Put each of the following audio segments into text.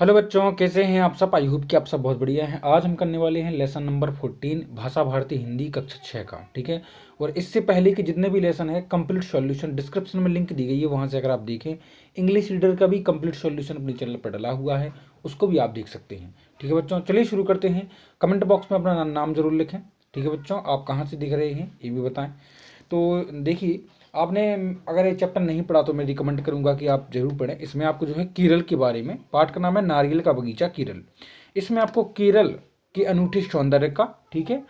Hello बच्चों, कैसे हैं आप सब। आई होप कि आप सब बहुत बढ़िया हैं। आज हम करने वाले हैं लेसन नंबर 14 भाषा भारती हिंदी कक्षा 6 का। ठीक है। और इससे पहले के जितने भी लेसन है कंप्लीट सॉल्यूशन डिस्क्रिप्शन में लिंक दी गई है, वहां से अगर आप देखें इंग्लिश रीडर का भी कंप्लीट सॉल्यूशन अपने चैनल पर डला हुआ है, उसको भी आप देख सकते हैं। ठीक है बच्चों, चलिए शुरू करते हैं। कमेंट बॉक्स में अपना नाम जरूर लिखें। ठीक है बच्चों, आप कहाँ से दिख रहे हैं ये भी बताएं। तो देखिए, आपने अगर ये चैप्टर नहीं पढ़ा तो मैं रिकमेंड करूंगा कि आप जरूर पढ़ें। इसमें आपको जो है केरल के बारे में, पाठ का नाम है नारियल का बगीचा केरल। इसमें आपको केरल के अनूठे सौंदर्य का, ठीक है,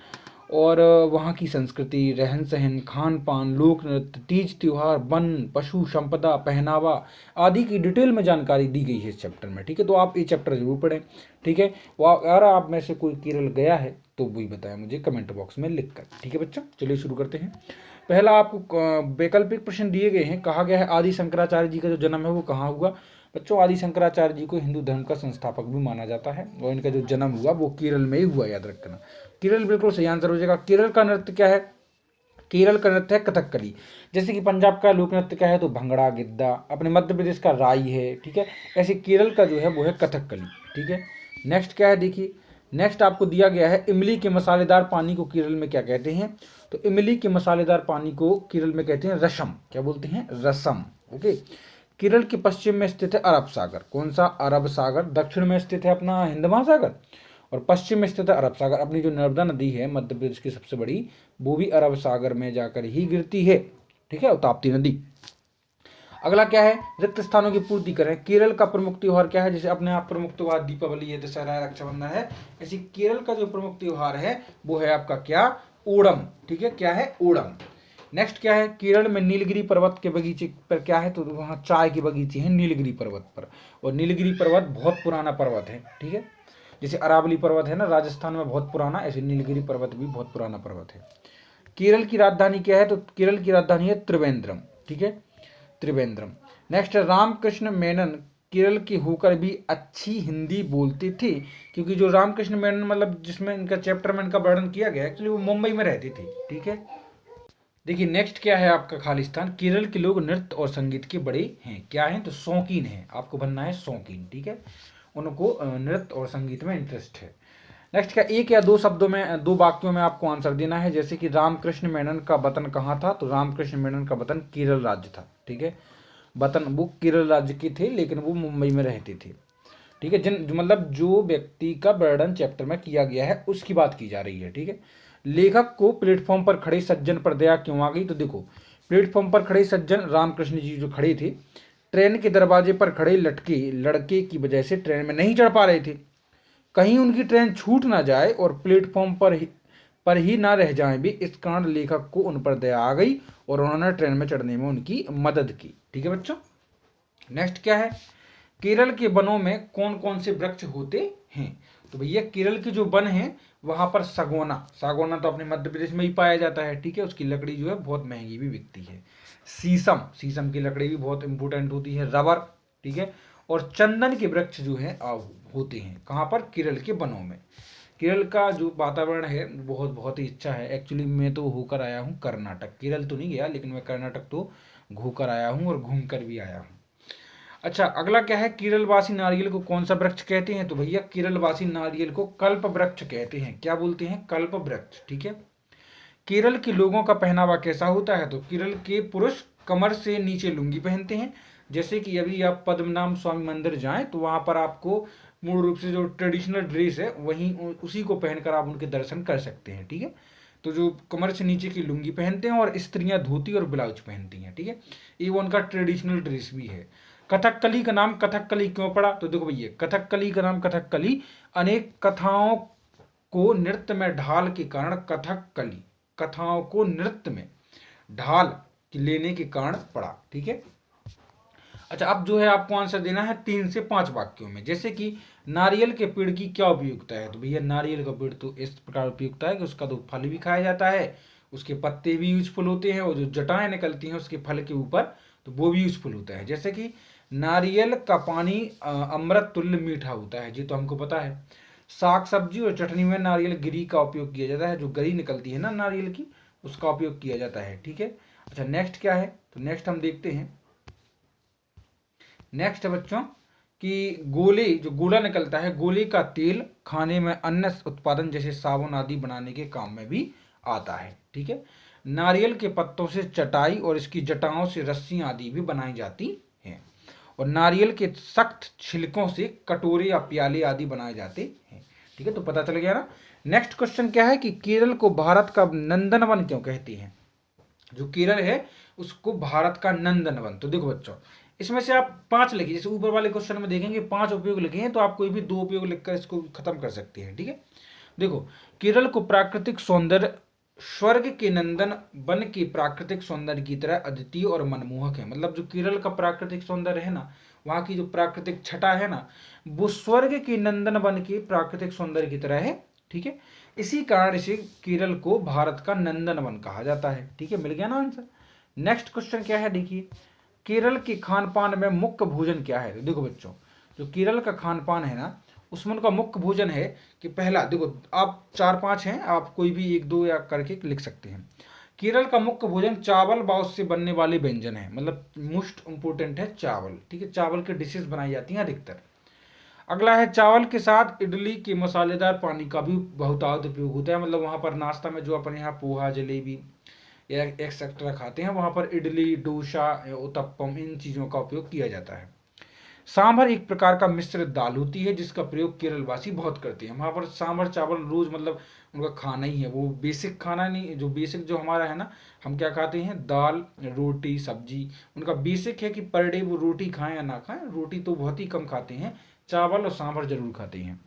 और वहाँ की संस्कृति, रहन सहन, खान पान, लोक नृत्य, तीज त्योहार, वन, पशु संपदा, पहनावा आदि की डिटेल में जानकारी दी गई है इस चैप्टर में। ठीक है, तो आप ये चैप्टर जरूर पढ़ें। ठीक है, वो अगर आप में से कोई केरल गया है तो वही बताएं मुझे कमेंट बॉक्स में लिखकर। ठीक है बच्चों, चलिए शुरू करते हैं। पहला आपको वैकल्पिक प्रश्न दिए गए हैं। कहा गया है आदि शंकराचार्य जी का जो जन्म है वो कहाँ हुआ। बच्चों, आदि शंकराचार्य जी को हिंदू धर्म का संस्थापक भी माना जाता है और इनका जो जन्म हुआ वो केरल में ही हुआ, याद रखना। केरल बिल्कुल सही आंसर हो जाएगा। केरल का नृत्य क्या है? केरल का नृत्य है कथकली। जैसे कि पंजाब का लोक नृत्य क्या है तो भंगड़ा गिद्दा, अपने मध्य प्रदेश का राई है। ठीक है, ऐसे केरल का जो है वो है कथकली। ठीक है, नेक्स्ट क्या है देखिए। नेक्स्ट आपको दिया गया है इमली के मसालेदार पानी को केरल में क्या कहते हैं। तो इमली के मसालेदार पानी को केरल में कहते हैं रसम। क्या बोलते हैं? रसम। ओके। केरल के पश्चिम में स्थित है अरब सागर। कौन सा? अरब सागर। दक्षिण में स्थित है अपना हिंद महासागर और पश्चिम में स्थित है अरब सागर। अपनी जो नर्मदा नदी है मध्य प्रदेश की सबसे बड़ी, वो भी अरब सागर में जाकर ही गिरती है। ठीक है, और ताप्ती नदी। अगला क्या है? रिक्त स्थानों की पूर्ति करें। केरल का प्रमुख त्योहार क्या है? जैसे अपने आप प्रमुख त्योहार दीपावली है, दशहरा है, रक्षाबंधन है, ऐसी केरल का जो प्रमुख त्योहार है वो है आपका क्या? ओणम। ठीक है, क्या है? ओणम। नेक्स्ट क्या है? केरल में नीलगिरी पर्वत के बगीचे पर क्या है तो वहाँ चाय के बगीचे हैं नीलगिरी पर्वत पर। और नीलगिरी पर्वत बहुत पुराना पर्वत है। ठीक है, जैसे अरावली पर्वत है ना राजस्थान में बहुत पुराना, ऐसे नीलगिरी पर्वत भी बहुत पुराना पर्वत है। केरल की राजधानी क्या है तो केरल की राजधानी है त्रिवेंद्रम। ठीक है, त्रिवेंद्रम। नेक्स्ट, रामकृष्ण मेनन केरल के होकर भी अच्छी हिंदी बोलते थे। क्योंकि जो रामकृष्ण मेनन मतलब जिसमें इनका चैप्टर में इनका वर्णन किया गया एक्चुअली वो मुंबई में रहते थे। ठीक है, देखिए नेक्स्ट क्या है आपका खालिस्तान। केरल के लोग नृत्य और संगीत के बड़े हैं। क्या हैं तो शौकीन हैं। आपको बनना है शौकीन। ठीक है, उनको नृत्य और संगीत में इंटरेस्ट है। नेक्स्ट क्या? एक या दो शब्दों में, दो वाक्यों में आपको आंसर देना है। जैसे कि रामकृष्ण मेनन का वतन कहाँ था तो रामकृष्ण मेनन का वतन केरल राज्य था। ठीक है, वतन वो केरल राज्य के थे लेकिन वो मुंबई में रहते थे। ठीक है, मतलब जो व्यक्ति का वर्णन चैप्टर में किया गया है उसकी बात की जा रही है। ठीक है, लेखक को प्लेटफॉर्म पर खड़े सज्जन पर दया क्यों आ गई तो देखो, प्लेटफॉर्म पर खड़े सज्जन रामकृष्ण जी जो खड़े थे, ट्रेन के दरवाजे पर खड़े लटके लड़के की वजह से ट्रेन में नहीं चढ़ पा रहे थे। कहीं उनकी ट्रेन छूट ना जाए और प्लेटफॉर्म पर ही ना रह जाएं भी, इस कारण लेखक को उन पर दया आ गई और उन्होंने ट्रेन में चढ़ने में उनकी मदद की। ठीक है बच्चों, नेक्स्ट क्या है? केरल के वनों में कौन कौन से वृक्ष होते हैं तो भैया केरल के जो वन हैं वहां पर सगोना, सागौना तो अपने मध्य प्रदेश में ही पाया जाता है। ठीक है, उसकी लकड़ी जो है बहुत महंगी भी बिकती है। शीशम, शीशम की लकड़ी भी बहुत इंपॉर्टेंट होती है। रबर, ठीक है, और चंदन के वृक्ष जो है होते हैं कहाँ पर? केरल के वनों में। केरल का जो वातावरण है बहुत बहुत ही अच्छा है। एक्चुअली मैं तो होकर आया हूँ कर्नाटक, केरल तो नहीं गया लेकिन मैं कर्नाटक तो घूकर आया हूँ और घूम कर भी आया हूँ। अच्छा, अगला क्या है? केरलवासी नारियल को कौन सा वृक्ष कहते हैं तो भैया केरलवासी नारियल को कल्प वृक्ष कहते हैं। क्या बोलते हैं? कल्प वृक्ष। ठीक है, केरल के लोगों का पहनावा कैसा होता है तो केरल के पुरुष कमर से नीचे लुंगी पहनते हैं। जैसे कि अभी आप पद्मनाभ स्वामी मंदिर जाएं तो वहां पर आपको मूल रूप से जो ट्रेडिशनल ड्रेस है वहीं उसी को पहनकर आप उनके दर्शन कर सकते हैं। ठीक है, तो जो कमर से नीचे की लुंगी पहनते हैं और स्त्रियां धोती और ब्लाउज पहनती हैं। ठीक है, ये उनका ट्रेडिशनल ड्रेस भी है। कथकली का नाम कथकली क्यों पड़ा तो देखो भैया, कथकली का नाम कथकली अनेक कथाओं को नृत्य में ढाल के कारण कथकली, कथाओं को नृत्य में ढाल लेने के कारण पड़ा। ठीक है, अच्छा अब जो है आपको आंसर देना है 3 से 5 वाक्यों में। जैसे कि नारियल के पेड़ की क्या उपयोगिता है तो भैया नारियल का पेड़ तो इस प्रकार उपयोगिता है कि उसका तो फल भी खाया जाता है, उसके पत्ते भी यूजफुल होते हैं और जो जटाएं निकलती हैं उसके फल के ऊपर तो वो भी यूजफुल होता है। जैसे कि नारियल का पानी अमृत तुल्य मीठा होता है, जी तो हमको पता है। साग सब्जी और चटनी में नारियल गिरी का उपयोग किया जाता है, जो गरी निकलती है ना नारियल की उसका उपयोग किया जाता है। ठीक है, अच्छा नेक्स्ट क्या है तो नेक्स्ट हम देखते हैं। नेक्स्ट है बच्चों, कि गोले, जो गोला निकलता है, गोले का तेल खाने में अन्न उत्पादन जैसे साबुन आदि बनाने के काम में भी आता है। ठीक है। नारियल के पत्तों से चटाई और इसकी जटाओं से रस्सियां आदि भी बनाई जाती हैं। और नारियल के सख्त छिलकों से कटोरे या प्याले आदि बनाए जाते हैं। ठीक है, तो पता चल गया ना। नेक्स्ट क्वेश्चन क्या है कि केरल को भारत का नंदनवन क्यों कहते हैं। जो केरल है उसको भारत का नंदनवन। तो देखो बच्चों, इसमें से आप 5 लिखिए, जैसे ऊपर वाले क्वेश्चन में देखेंगे 5 उपयोग लिखे हैं, तो आप कोई भी 2 उपयोग लिखकर इसको खत्म कर सकते हैं। ठीक है। देखो, केरल को प्राकृतिक सौंदर्य स्वर्ग के नंदन वन के प्राकृतिक सौंदर्य की तरह अद्वितीय और मनमोहक है। मतलब जो केरल का प्राकृतिक सौंदर्य है ना, वहाँ की जो प्राकृतिक छटा है ना, वो स्वर्ग के नंदन वन के प्राकृतिक सौंदर्य की तरह है। ठीक है। इसी कारण इसे केरल को भारत का नंदन वन कहा जाता है। ठीक है, मिल गया ना आंसर। नेक्स्ट क्वेश्चन क्या है, देखिए, केरल के खान पान में मुख्य भोजन क्या है। तो देखो बच्चों, जो केरल का खान पान है ना, उसमें उनका मुख्य भोजन है कि पहला, देखो आप 4-5 हैं, आप कोई भी 1-2 या करके लिख सकते हैं। केरल का मुख्य भोजन चावल व उससे बनने वाले व्यंजन है। मतलब मोस्ट इंपोर्टेंट है चावल। ठीक है, चावल की डिशेस बनाई जाती हैं अधिकतर। अगला है, चावल के साथ इडली के मसालेदार पानी का भी बहुतायत उपयोग होता है। मतलब वहाँ पर नाश्ता में जो अपने यहाँ पोहा, जलेबी या एक्सेट्रा खाते हैं, वहाँ पर इडली, डोसा, उत्तपम, इन चीज़ों का उपयोग किया जाता है। सांभर एक प्रकार का मिश्रित दाल होती है जिसका प्रयोग केरलवासी बहुत करते हैं। वहाँ पर सांभर चावल रोज मतलब उनका खाना ही है। वो बेसिक खाना नहीं, जो बेसिक जो हमारा है ना, हम क्या खाते हैं, दाल, रोटी, सब्जी। उनका बेसिक है कि पर डे वो रोटी खाएं या ना खाएं, रोटी तो बहुत ही कम खाते हैं, चावल और सांभर जरूर खाते हैं।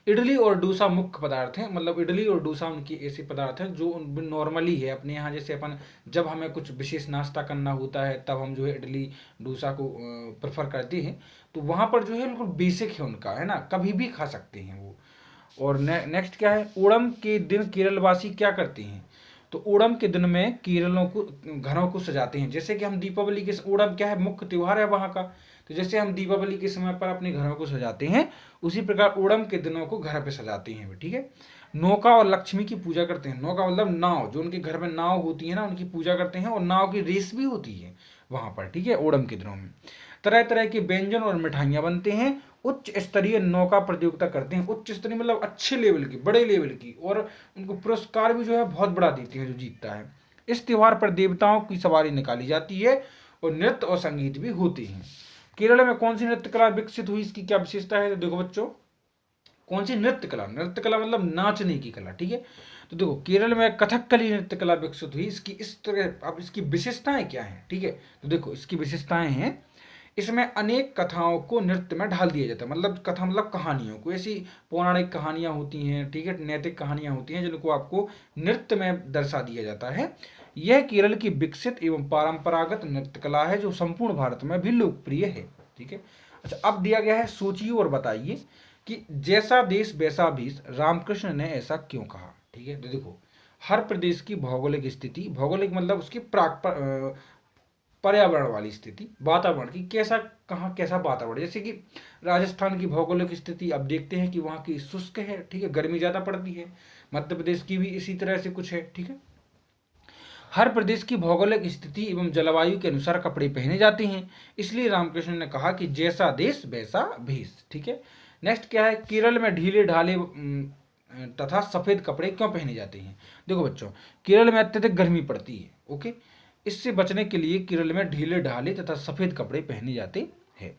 इडली और डोसा मुख्य पदार्थ हैं। मतलब इडली और डोसा उनकी ऐसे पदार्थ हैं जो नॉर्मली है अपने यहाँ। जैसे अपन जब हमें कुछ विशेष नाश्ता करना होता है तब हम जो है इडली डोसा को प्रेफर करते हैं। तो वहाँ पर जो है बिल्कुल बेसिक है उनका, है ना, कभी भी खा सकते हैं वो। और नेक्स्ट क्या है, ओणम के दिन केरलवासी क्या करते हैं। तो ओणम के दिन में केरलों को घरों को सजाते हैं। जैसे कि हम दीपावली के, ओणम क्या है, मुख्य त्यौहार है वहाँ का। तो जैसे हम दीपावली के समय पर अपने घरों को सजाते हैं, उसी प्रकार ओणम के दिनों को घर पे सजाते हैं। ठीक है। नौका और लक्ष्मी की पूजा करते हैं। नौका मतलब नाव, जो उनके घर में नाव होती है ना, उनकी पूजा करते हैं। और नाव की रेस भी होती है वहाँ पर। ठीक है, ओणम के दिनों में तरह तरह के व्यंजन और मिठाइयाँ बनते हैं। उच्च स्तरीय नौका प्रतियोगिता करते हैं। उच्च स्तरीय मतलब अच्छे लेवल की, बड़े लेवल की। और उनको पुरस्कार भी जो है बहुत बड़ा देते हैं जो जीतता है। इस त्योहार पर देवताओं की सवारी निकाली जाती है और नृत्य और संगीत भी होते हैं। केरल में कौन सी नृत्य कला विकसित हुई, इसकी क्या विशेषता है। तो देखो बच्चों, कौन सी नृत्य कला, नृत्य कला मतलब नाचने की कला। ठीक है। तो देखो, केरल में कथकली नृत्य कला विकसित हुई। इसकी इस तरह, अब इसकी विशेषताएं क्या हैं। ठीक है, तो देखो इसकी विशेषताएं हैं, इसमें अनेक कथाओं को नृत्य में ढाल दिया जाता है। मतलब कथा मतलब कहानियों को, ऐसी पौराणिक कहानियां होती हैं, ठीक है, नैतिक कहानियां होती हैं, जिनको आपको नृत्य में दर्शा दिया जाता है। यह केरल की विकसित एवं परंपरागत नृत्य कला है जो संपूर्ण भारत में भी लोकप्रिय है। ठीक है। अच्छा, अब दिया गया है, सोचिए और बताइए कि जैसा देश वैसा भेष, रामकृष्ण ने ऐसा क्यों कहा। ठीक है। तो देखो, हर प्रदेश की भौगोलिक स्थिति, भौगोलिक मतलब उसकी पर्यावरण वाली स्थिति, वातावरण की, कैसा कहाँ कैसा वातावरण। जैसे कि राजस्थान की भौगोलिक स्थिति, अब देखते हैं कि वहाँ की शुष्क है। ठीक है, गर्मी ज़्यादा पड़ती है। मध्य प्रदेश की भी इसी तरह से कुछ है। ठीक है। हर प्रदेश की भौगोलिक स्थिति एवं जलवायु के अनुसार कपड़े पहने जाते हैं। इसलिए रामकृष्ण ने कहा कि जैसा देश वैसा भेष। ठीक है। नेक्स्ट क्या है, केरल में ढीले ढाले तथा सफेद कपड़े क्यों पहने जाते हैं। देखो बच्चों, केरल में अत्यधिक गर्मी पड़ती है। ओके, इससे बचने के लिए केरल में ढीले ढाले तथा सफेद कपड़े पहने जाते हैं।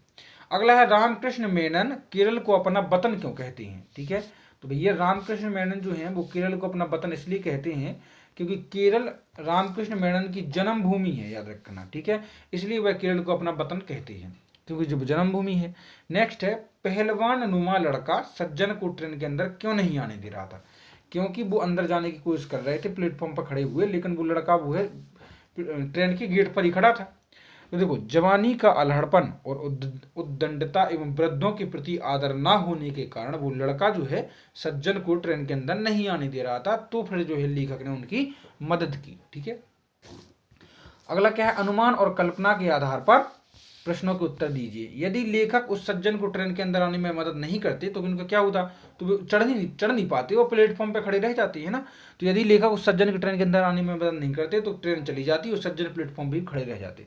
अगला है, रामकृष्ण मेनन केरल को अपना वतन क्यों कहते हैं। ठीक है। तो भैया, रामकृष्ण मेनन जो है वो केरल को अपना वतन इसलिए कहते हैं क्योंकि केरल रामकृष्ण मेनन की जन्मभूमि है, याद रखना। ठीक है, इसलिए वह केरल को अपना वतन कहते हैं, क्योंकि जो जन्मभूमि है। नेक्स्ट है, पहलवान नुमा लड़का सज्जन को ट्रेन के अंदर क्यों नहीं आने दे रहा था। क्योंकि वो अंदर जाने की कोशिश कर रहे थे, प्लेटफॉर्म पर खड़े हुए, लेकिन वो लड़का वो है ट्रेन के गेट पर ही खड़ा था। तो देखो, जवानी का अल्हड़पन और उद्दंडता एवं वृद्धों के प्रति आदर ना होने के कारण वो लड़का जो है सज्जन को ट्रेन के अंदर नहीं आने दे रहा था। तो फिर जो है लेखक ने उनकी मदद की। ठीक है। अगला क्या है, अनुमान और कल्पना के आधार पर प्रश्नों के उत्तर दीजिए। यदि लेखक उस सज्जन को ट्रेन के अंदर आने में मदद नहीं करते तो उनका क्या होता, तो वो चढ़ नहीं पाते, वो प्लेटफॉर्म पे खड़े रह जाते है ना। तो यदि लेखक उस सज्जन की ट्रेन के अंदर आने में मदद नहीं करते तो ट्रेन चली जाती और सज्जन प्लेटफॉर्म भी खड़े रह जाते।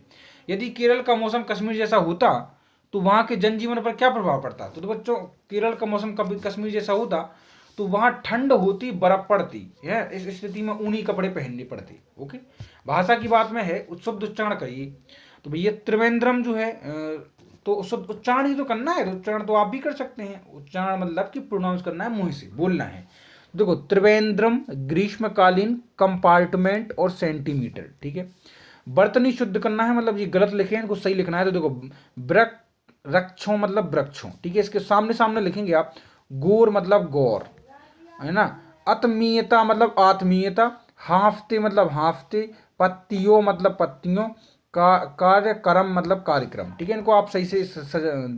यदि केरल का मौसम कश्मीर जैसा होता तो वहाँ के जनजीवन पर क्या प्रभाव पड़ता। तो बच्चों केरल का मौसम कभी कश्मीर जैसा होता तो वहाँ ठंड होती, बर्फ पड़ती है, इस स्थिति में ऊनी कपड़े पहनने पड़ते। ओके, भाषा की बात में है, शुद्ध उच्चारण करिए। तो भैया त्रिवेंद्रम जो है तो शुद्ध उच्चारण ही तो करना है, तो उच्चारण तो आप भी कर सकते हैं। उच्चारण मतलब कि प्रोनाउंस करना है, मुंह से बोलना है। देखो त्रिवेंद्रम ग्रीष्मकालीन कंपार्टमेंट और सेंटीमीटर, ठीक है। बर्तनी शुद्ध करना है, मतलब ये गलत लिखे हैं, इनको सही लिखना है। तो देखो वृक्षों मतलब वृक्षों, ठीक है, इसके सामने सामने लिखेंगे आप। गोर मतलब गौर, है ना। आत्मीयता मतलब आत्मीयता, हाफते मतलब हाफते, पत्तियों मतलब पत्तियों, कार्यक्रम मतलब कार्यक्रम, ठीक है। इनको आप सही से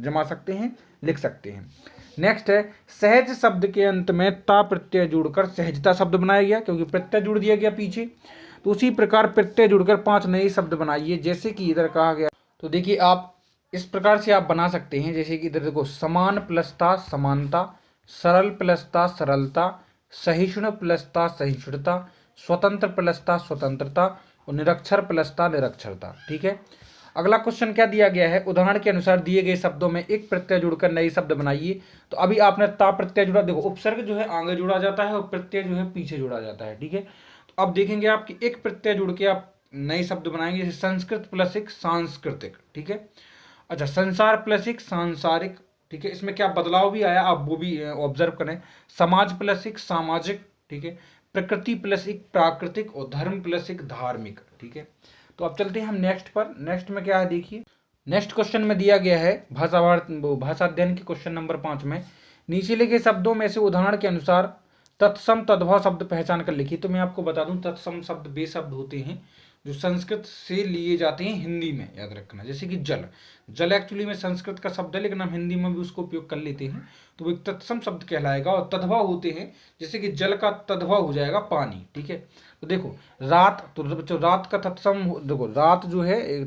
जमा सकते हैं, लिख सकते हैं। नेक्स्ट है सहज शब्द के अंत में ता प्रत्यय जोड़कर सहजता शब्द बनाया गया, क्योंकि प्रत्यय जुड़ दिया गया पीछे। तो उसी प्रकार प्रत्यय जुड़कर 5 नए शब्द बनाइए, जैसे कि इधर कहा गया। तो देखिए आप इस प्रकार से आप बना सकते हैं, जैसे कि इधर देखो समान प्लसता समानता, सरल प्लसता सरलता, सहिष्णु प्लसता सहिष्णुता, स्वतंत्र प्लसता स्वतंत्रता और निरक्षर प्लसता निरक्षरता, ठीक है। अगला क्वेश्चन क्या दिया गया है, उदाहरण के अनुसार दिए गए शब्दों में एक प्रत्यय जुड़कर नए शब्द बनाइए। तो अभी आपने ता प्रत्यय जुड़ा, देखो उपसर्ग जो है आगे जोड़ा जाता है और प्रत्यय जो है पीछे जोड़ा जाता है, ठीक है। तो अब देखेंगे आप कि एक प्रत्यय जुड़ के आप नए शब्द बनाएंगे, जैसे संस्कृत प्लस एक सांस्कृतिक, ठीक है। अच्छा, संसार प्लस एक सांसारिक, ठीक है। इसमें क्या बदलाव भी आया आप वो भी ऑब्जर्व करें। समाज प्लस एक सामाजिक, ठीक है। प्रकृति प्लस एक प्राकृतिक और धर्म प्लस एक धार्मिक, ठीक है। तो अब चलते हैं हम नेक्स्ट पर। नेक्स्ट में क्या है देखिए, नेक्स्ट क्वेश्चन में दिया गया है भाषा अध्ययन के क्वेश्चन नंबर 5 में नीचे लिखे शब्दों में से उदाहरण के अनुसार तत्सम तद्भव शब्द पहचान कर लिखिए। तो मैं आपको बता दूं तत्सम शब्द वे शब्द होते हैं जो संस्कृत से लिए जाते हैं हिंदी में, याद रखना। जैसे कि जल, जल एक्चुअली में संस्कृत का शब्द है, लेकिन हम हिंदी में भी उसको उपयोग कर लेते हैं, तो वो एक तत्सम शब्द कहलाएगा। और तद्भव होते हैं, जैसे कि जल का तद्भव हो जाएगा पानी, ठीक है। तो देखो रात, तो बच्चों रात का तत्सम, देखो रात जो है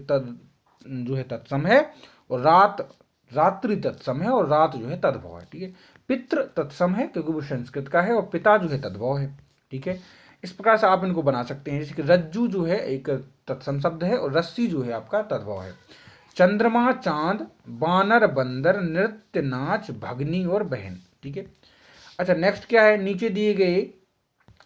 जो है तत्सम है, और रात्रि तत्सम है, और रात जो है तद्भव है, ठीक है। पितृ तत्सम है क्योंकि वो संस्कृत का है, और पिता जो है तद्भव है, ठीक है। इस प्रकार से आप इनको बना सकते हैं, जैसे कि रज्जू जो है एक तत्सम शब्द है, और रस्सी जो है आपका तद्भव है। चंद्रमा चांद, बानर बंदर, नृत्य नाच, भगनी और बहन, ठीक है। अच्छा नेक्स्ट क्या है, नीचे दिए गए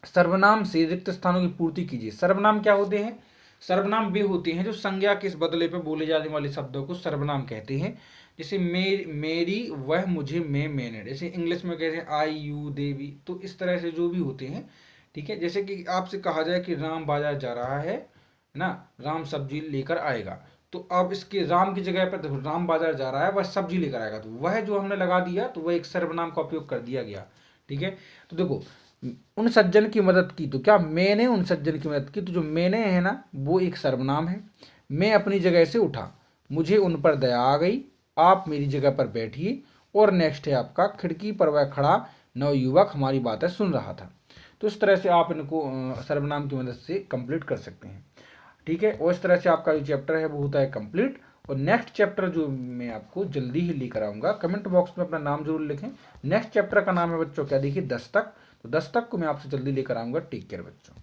सर्वनाम से रिक्त स्थानों की पूर्ति कीजिए। सर्वनाम क्या होते हैं, सर्वनाम वे होते हैं जो संज्ञा के इस बदले पर बोले जाने वाले शब्दों को सर्वनाम कहते हैं। जैसे मेरी, वह, मुझे, मैं, मैंने, जैसे इंग्लिश में कहते हैं आई यू दे वी। तो इस तरह से जो भी होते हैं, ठीक है। जैसे कि आपसे कहा जाए कि राम बाजार जा रहा है ना, राम सब्जी लेकर आएगा, तो अब इसके राम की जगह पर देखो राम बाजार जा रहा है, वह सब्जी लेकर आएगा, तो वह जो हमने लगा दिया तो वह एक सर्वनाम का उपयोग कर दिया गया, ठीक है। तो देखो उन सज्जन की मदद की, तो क्या मैंने उन सज्जन की मदद की, तो जो मैंने है ना वो एक सर्वनाम है। मैं अपनी जगह से उठा, मुझे उन पर दया आ गई, आप मेरी जगह पर बैठिए। और नेक्स्ट है आपका खिड़की पर वह खड़ा नवयुवक हमारी बातें सुन रहा था। तो इस तरह से आप इनको सर्वनाम की मदद से कंप्लीट कर सकते हैं, ठीक है। और इस तरह से आपका जो चैप्टर है वो होता है कंप्लीट। और नेक्स्ट चैप्टर जो मैं आपको जल्दी ही लेकर आऊँगा, कमेंट बॉक्स में अपना नाम जरूर लिखें। नेक्स्ट चैप्टर का नाम है बच्चों क्या, देखिए दस्तक। तो दस्तक को मैं आपसे जल्दी लेकर आऊँगा। टेक केयर बच्चों।